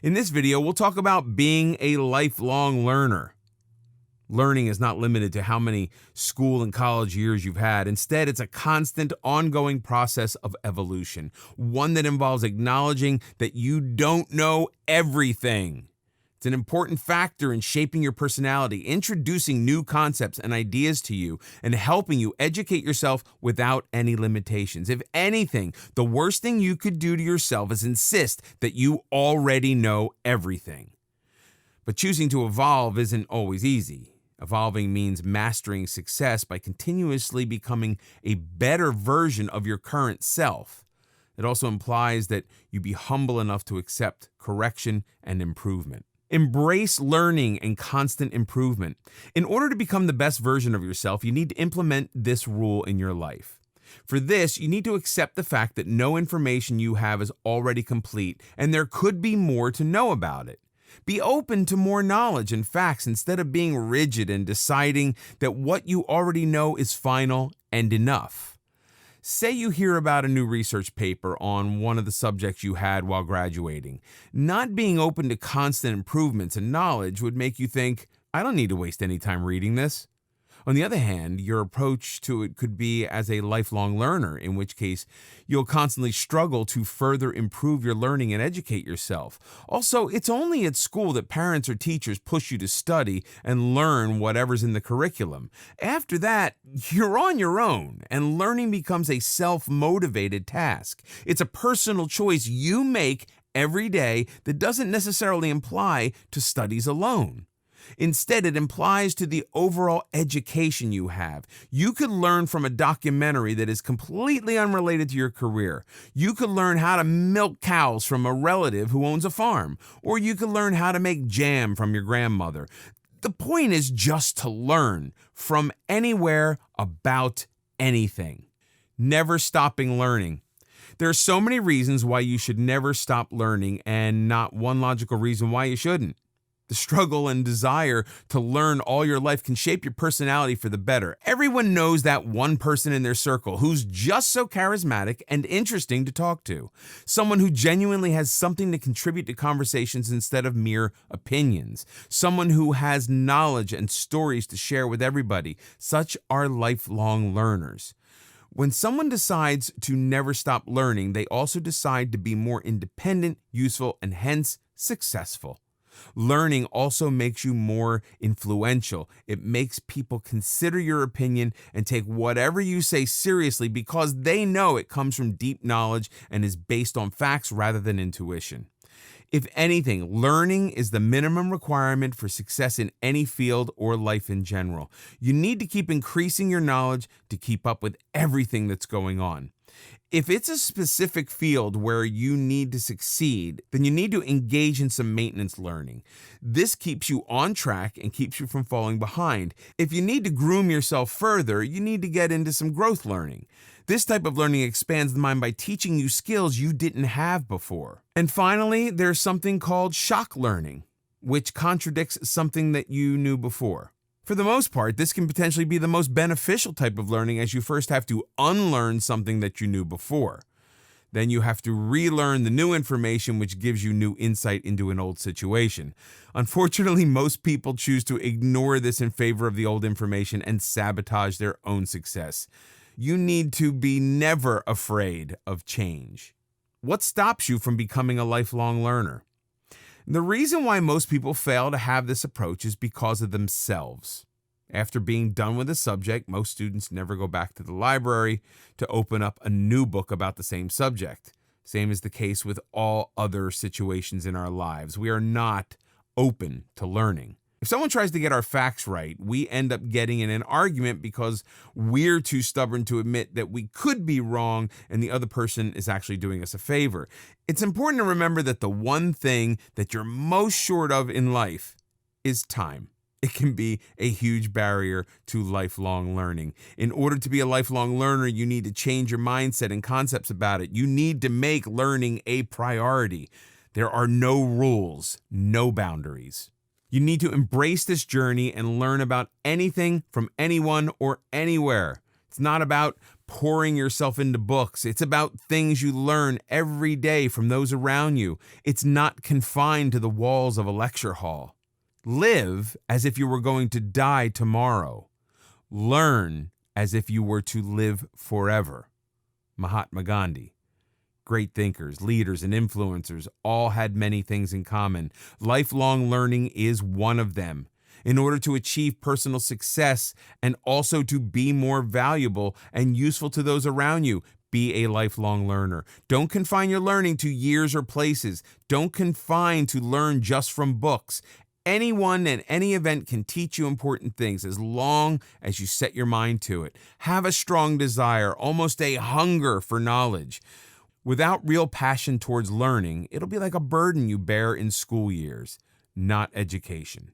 In this video, we'll talk about being a lifelong learner. Learning is not limited to how many school and college years you've had. Instead, it's a constant, ongoing process of evolution, one that involves acknowledging that you don't know everything. It's an important factor in shaping your personality, introducing new concepts and ideas to you, and helping you educate yourself without any limitations. If anything, the worst thing you could do to yourself is insist that you already know everything. But choosing to evolve isn't always easy. Evolving means mastering success by continuously becoming a better version of your current self. It also implies that you be humble enough to accept correction and improvement. Embrace learning and constant improvement. In order to become the best version of yourself, you need to implement this rule in your life. For this, you need to accept the fact that no information you have is already complete, and there could be more to know about it. Be open to more knowledge and facts instead of being rigid and deciding that what you already know is final and enough. Say you hear about a new research paper on one of the subjects you had while graduating. Not being open to constant improvements and knowledge would make you think, I don't need to waste any time reading this. On the other hand, your approach to it could be as a lifelong learner, in which case you'll constantly struggle to further improve your learning and educate yourself. Also, it's only at school that parents or teachers push you to study and learn whatever's in the curriculum. After that, you're on your own, and learning becomes a self-motivated task. It's a personal choice you make every day that doesn't necessarily imply to studies alone. Instead, it implies to the overall education you have. You could learn from a documentary that is completely unrelated to your career. You could learn how to milk cows from a relative who owns a farm, or you could learn how to make jam from your grandmother. The point is just to learn from anywhere about anything. Never stopping learning. There are so many reasons why you should never stop learning, and not one logical reason why you shouldn't. The struggle and desire to learn all your life can shape your personality for the better. Everyone knows that one person in their circle who's just so charismatic and interesting to talk to. Someone who genuinely has something to contribute to conversations instead of mere opinions. Someone who has knowledge and stories to share with everybody. Such are lifelong learners. When someone decides to never stop learning, they also decide to be more independent, useful, and hence successful. Learning also makes you more influential. It makes people consider your opinion and take whatever you say seriously because they know it comes from deep knowledge and is based on facts rather than intuition. If anything, learning is the minimum requirement for success in any field or life in general. You need to keep increasing your knowledge to keep up with everything that's going on. If it's a specific field where you need to succeed, then you need to engage in some maintenance learning. This keeps you on track and keeps you from falling behind. If you need to groom yourself further, you need to get into some growth learning. This type of learning expands the mind by teaching you skills you didn't have before. And finally, there's something called shock learning, which contradicts something that you knew before. For the most part, this can potentially be the most beneficial type of learning, as you first have to unlearn something that you knew before. Then you have to relearn the new information, which gives you new insight into an old situation. Unfortunately, most people choose to ignore this in favor of the old information and sabotage their own success. You need to be never afraid of change. What stops you from becoming a lifelong learner? The reason why most people fail to have this approach is because of themselves. After being done with a subject, most students never go back to the library to open up a new book about the same subject. Same is the case with all other situations in our lives. We are not open to learning. If someone tries to get our facts right, we end up getting in an argument because we're too stubborn to admit that we could be wrong and the other person is actually doing us a favor. It's important to remember that the one thing that you're most short of in life is time. It can be a huge barrier to lifelong learning. In order to be a lifelong learner, you need to change your mindset and concepts about it. You need to make learning a priority. There are no rules, no boundaries. You need to embrace this journey and learn about anything from anyone or anywhere. It's not about pouring yourself into books. It's about things you learn every day from those around you. It's not confined to the walls of a lecture hall. Live as if you were going to die tomorrow. Learn as if you were to live forever. Mahatma Gandhi. Great thinkers, leaders, and influencers all had many things in common. Lifelong learning is one of them. In order to achieve personal success and also to be more valuable and useful to those around you, be a lifelong learner. Don't confine your learning to years or places. Don't confine to learn just from books. Anyone and any event can teach you important things as long as you set your mind to it. Have a strong desire, almost a hunger for knowledge. Without real passion towards learning, it'll be like a burden you bear in school years, not education.